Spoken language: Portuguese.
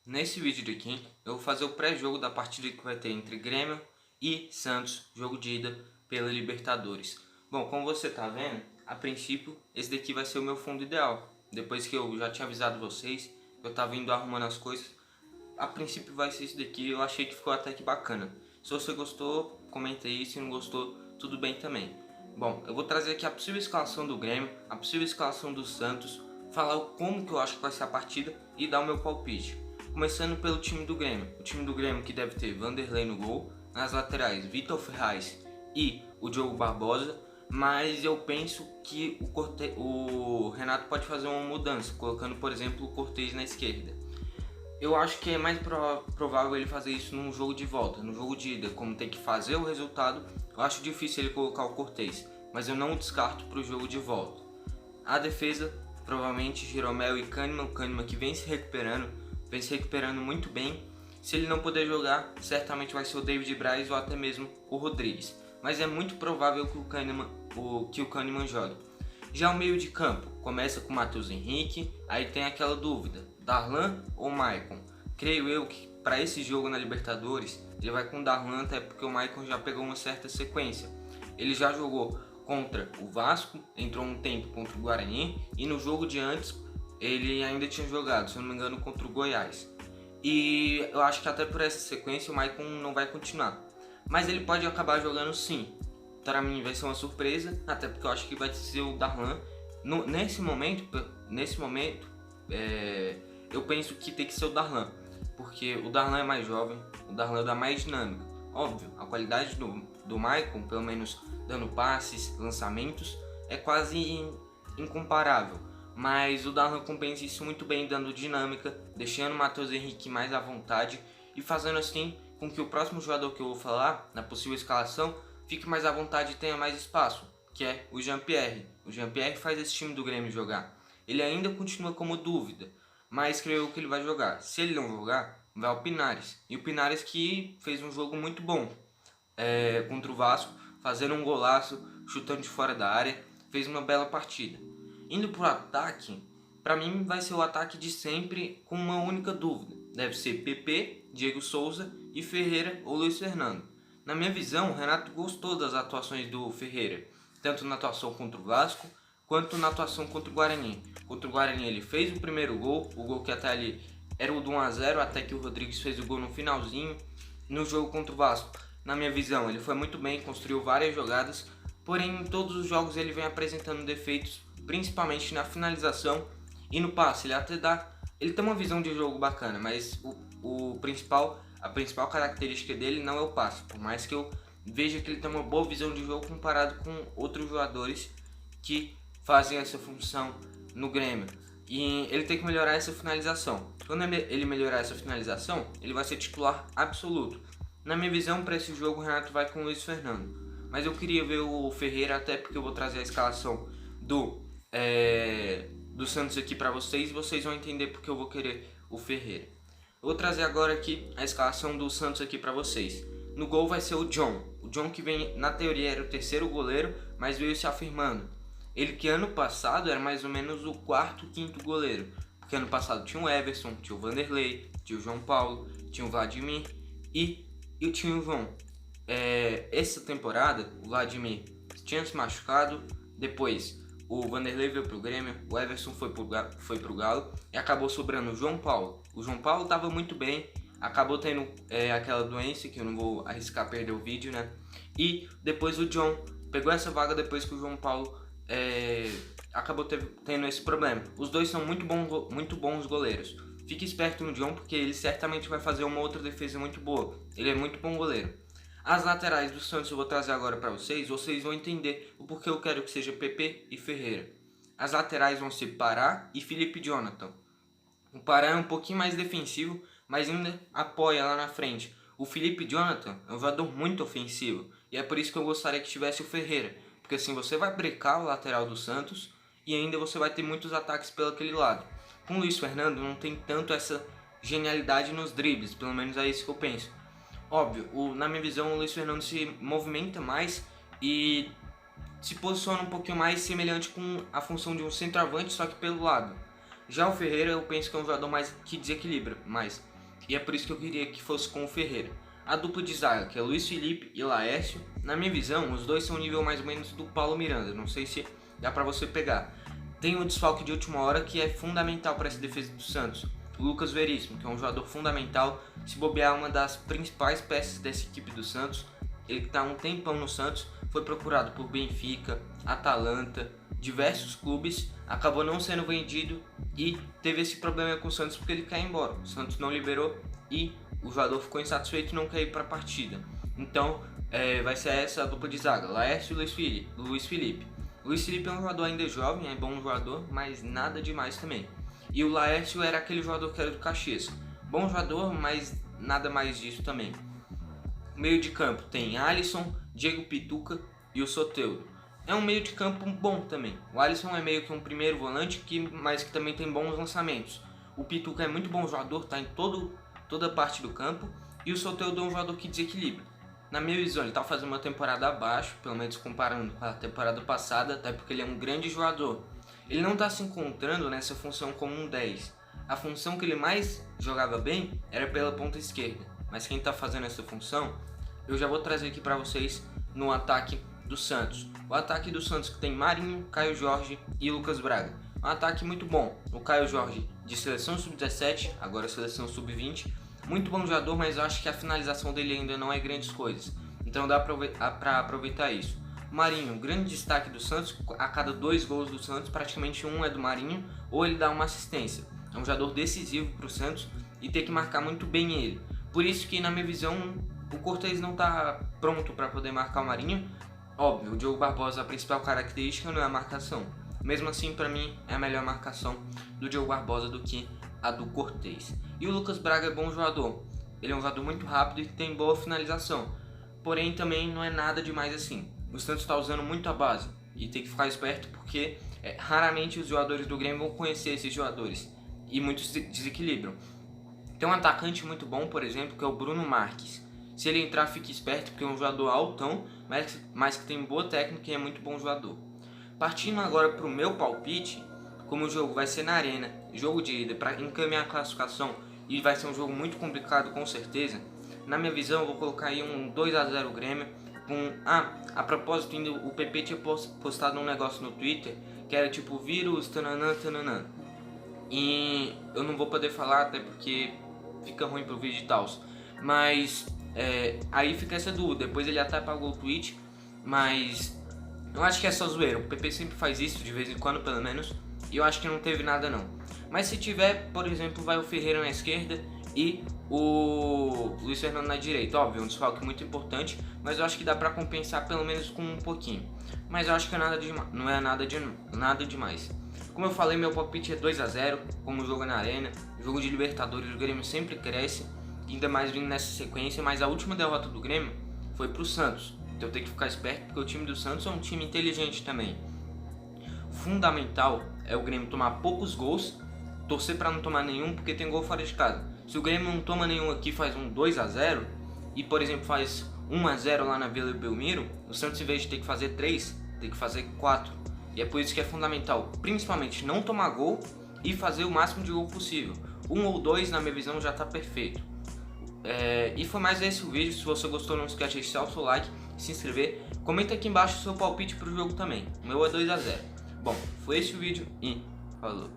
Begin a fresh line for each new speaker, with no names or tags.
Nesse vídeo aqui, eu vou fazer o pré-jogo da partida que vai ter entre Grêmio e Santos, jogo de ida pela Libertadores. Bom, como você tá vendo, a princípio, esse daqui vai ser o meu fundo ideal. Depois que eu já tinha avisado vocês, eu tava indo arrumando as coisas. A princípio vai ser esse daqui, eu achei que ficou até que bacana. Se você gostou, comenta aí, se não gostou, tudo bem também. Bom, eu vou trazer aqui a possível escalação do Grêmio, a possível escalação do Santos, falar como que eu acho que vai ser a partida e dar o meu palpite. Começando pelo time do Grêmio. O time do Grêmio que deve ter Vanderlei no gol, nas laterais Vitor Ferraz e o Diogo Barbosa, mas eu penso que o Renato pode fazer uma mudança, colocando por exemplo o Cortez na esquerda. Eu acho que é mais provável ele fazer isso num jogo de volta. No jogo de ida, como tem que fazer o resultado, eu acho difícil ele colocar o Cortez, mas eu não o descarto para o jogo de volta. A defesa, provavelmente Jeromel e Kahneman, o Kahneman que vem se recuperando muito bem. Se ele não puder jogar, certamente vai ser o David Braz ou até mesmo o Rodrigues. Mas é muito provável que o Kahneman jogue. Já o meio de campo, começa com o Matheus Henrique, aí tem aquela dúvida, Darlan ou Maicon? Creio eu que para esse jogo na Libertadores, ele vai com o Darlan, até porque o Maicon já pegou uma certa sequência. Ele já jogou contra o Vasco, entrou um tempo contra o Guarani, e no jogo de antes, ele ainda tinha jogado, se eu não me engano, contra o Goiás. E eu acho que até por essa sequência o Maicon não vai continuar. Mas ele pode acabar jogando sim. Para mim vai ser uma surpresa, até porque eu acho que vai ser o Darlan. Nesse momento, eu penso que tem que ser o Darlan. Porque o Darlan é mais jovem, o Darlan dá mais dinâmica. Óbvio, a qualidade do Maicon, pelo menos dando passes, lançamentos, é quase incomparável. Mas o Darlan compensa isso muito bem, dando dinâmica, deixando o Matheus Henrique mais à vontade e fazendo assim com que o próximo jogador que eu vou falar, na possível escalação, fique mais à vontade e tenha mais espaço, que é o Jean-Pierre. O Jean-Pierre faz esse time do Grêmio jogar. Ele ainda continua como dúvida, mas creio que ele vai jogar. Se ele não jogar, vai ao Pinares. E o Pinares que fez um jogo muito bom contra o Vasco, fazendo um golaço, chutando de fora da área, fez uma bela partida. Indo para o ataque, para mim vai ser o ataque de sempre com uma única dúvida. Deve ser PP, Diego Souza e Ferreira ou Luiz Fernando. Na minha visão, o Renato gostou das atuações do Ferreira, tanto na atuação contra o Vasco, quanto na atuação contra o Guarani. Contra o Guarani ele fez o primeiro gol, o gol que até ali era o do 1 a 0, até que o Rodrigues fez o gol no finalzinho. No jogo contra o Vasco, na minha visão, ele foi muito bem, construiu várias jogadas, porém em todos os jogos ele vem apresentando defeitos, principalmente na finalização e no passe. Ele tem uma visão de jogo bacana, mas a principal característica dele não é o passe, por mais que eu veja que ele tem uma boa visão de jogo comparado com outros jogadores que fazem essa função no Grêmio. E ele tem que melhorar essa finalização. Quando ele melhorar essa finalização, ele vai ser titular absoluto. Na minha visão, para esse jogo, o Renato vai com o Luiz Fernando. Mas eu queria ver o Ferreira, até porque eu vou trazer a escalação do Santos aqui para vocês, e vocês vão entender porque eu vou querer o Ferreira. Eu vou trazer agora aqui a escalação do Santos aqui para vocês. No gol vai ser o John. O John que vem, na teoria, era o terceiro goleiro, mas veio se afirmando. Ele que ano passado era mais ou menos o quarto, quinto goleiro. Porque ano passado tinha o Everson, tinha o Vanderlei, tinha o João Paulo, tinha o Vladimir e tinha o João. Essa temporada, o Vladimir tinha se machucado, depois o Vanderlei veio pro Grêmio, o Everson foi pro Galo e acabou sobrando o João Paulo. O João Paulo estava muito bem, acabou tendo aquela doença que eu não vou arriscar perder o vídeo, né? E depois o John pegou essa vaga depois que o João Paulo acabou tendo esse problema. Os dois são muito bons goleiros. Fique esperto no John porque ele certamente vai fazer uma outra defesa muito boa. Ele é muito bom goleiro. As laterais do Santos eu vou trazer agora para vocês vão entender o porquê eu quero que seja PP e Ferreira. As laterais vão ser Pará e Felipe Jonathan. O Pará é um pouquinho mais defensivo, mas ainda apoia lá na frente. O Felipe Jonathan é um jogador muito ofensivo, e é por isso que eu gostaria que tivesse o Ferreira, porque assim você vai brecar o lateral do Santos e ainda você vai ter muitos ataques pelo aquele lado. Com o Luiz Fernando não tem tanto essa genialidade nos dribles, pelo menos é isso que eu penso. Óbvio, na minha visão o Luiz Fernando se movimenta mais e se posiciona um pouquinho mais semelhante com a função de um centroavante, só que pelo lado. Já o Ferreira eu penso que é um jogador mais que desequilibra mais, e é por isso que eu queria que fosse com o Ferreira. A dupla de zaga, que é Luiz Felipe e Laércio, na minha visão, os dois são um nível mais ou menos do Paulo Miranda, não sei se dá pra você pegar. Tem um desfalque de última hora que é fundamental para essa defesa do Santos, o Lucas Veríssimo, que é um jogador fundamental, se bobear uma das principais peças dessa equipe do Santos. Ele que está há um tempão no Santos, foi procurado por Benfica, Atalanta, diversos clubes, acabou não sendo vendido e teve esse problema com o Santos porque ele quer ir embora. O Santos não liberou e o jogador ficou insatisfeito e não quer ir para a partida. Então vai ser essa a dupla de zaga, Laércio e Luiz Felipe. Luiz Felipe é um jogador ainda jovem, é bom jogador, mas nada demais também. E o Laércio era aquele jogador que era do Caxias. Bom jogador, mas nada mais disso também. Meio de campo tem Alisson, Diego Pituca e o Soteldo. É um meio de campo bom também. O Alisson é meio que um primeiro volante, mas que também tem bons lançamentos. O Pituca é muito bom jogador, está em toda parte do campo. E o Soteldo é um jogador que desequilibra. Na minha visão, ele está fazendo uma temporada abaixo, pelo menos comparando com a temporada passada, até porque ele é um grande jogador. Ele não está se encontrando nessa função como um 10. A função que ele mais jogava bem era pela ponta esquerda. Mas quem está fazendo essa função, eu já vou trazer aqui para vocês no ataque do Santos. O ataque do Santos que tem Marinho, Caio Jorge e Lucas Braga. Um ataque muito bom. O Caio Jorge de seleção sub-17, agora seleção sub-20. Muito bom jogador, mas eu acho que a finalização dele ainda não é grandes coisas. Então dá para aproveitar isso. Marinho, grande destaque do Santos. A cada 2 gols do Santos, praticamente um é do Marinho ou ele dá uma assistência. É um jogador decisivo para o Santos e tem que marcar muito bem ele. Por isso que, na minha visão, o Cortez não está pronto para poder marcar o Marinho. Óbvio, o Diogo Barbosa, a principal característica não é a marcação. Mesmo assim, para mim, é a melhor marcação do Diogo Barbosa do que a do Cortez. E o Lucas Braga é bom jogador. Ele é um jogador muito rápido e tem boa finalização. Porém, também não é nada demais assim. O Santos está usando muito a base e tem que ficar esperto porque raramente os jogadores do Grêmio vão conhecer esses jogadores. E muitos desequilibram. Tem um atacante muito bom, por exemplo, que é o Bruno Marques. Se ele entrar, fique esperto, porque é um jogador altão, mas que tem boa técnica e é muito bom jogador. Partindo agora para o meu palpite, como o jogo vai ser na arena, jogo de ida para encaminhar a classificação e vai ser um jogo muito complicado com certeza, na minha visão eu vou colocar aí um 2-0 Grêmio. A propósito, o PP tinha postado um negócio no Twitter que era tipo vírus, tananã, tananã. E eu não vou poder falar até porque fica ruim pro vídeo e tal. Mas aí fica essa dúvida. Depois ele até apagou o tweet. Mas eu acho que é só zoeira. O PP sempre faz isso de vez em quando, pelo menos. E eu acho que não teve nada não. Mas se tiver, por exemplo, vai o Ferreira na esquerda e o Luiz Fernando na direita. Óbvio, um desfalque muito importante. Mas eu acho que dá pra compensar pelo menos com um pouquinho. Mas eu acho que não é nada demais. Como eu falei, meu palpite é 2-0, como o jogo é na arena. Jogo de Libertadores, o Grêmio sempre cresce, ainda mais vindo nessa sequência, mas a última derrota do Grêmio foi pro Santos. Então eu tenho que ficar esperto, porque o time do Santos é um time inteligente também. Fundamental é o Grêmio tomar poucos gols, torcer para não tomar nenhum, porque tem gol fora de casa. Se o Grêmio não toma nenhum aqui, faz um 2-0, e por exemplo faz 1-0 lá na Vila Belmiro, o Santos, em vez de ter que fazer 3, tem que fazer 4. E é por isso que é fundamental, principalmente, não tomar gol e fazer o máximo de gol possível. 1 ou 2, na minha visão, já está perfeito. E foi mais esse o vídeo. Se você gostou, não esquece de deixar o seu like, se inscrever. Comenta aqui embaixo o seu palpite para o jogo também. O meu é 2-0. Bom, foi esse o vídeo e falou.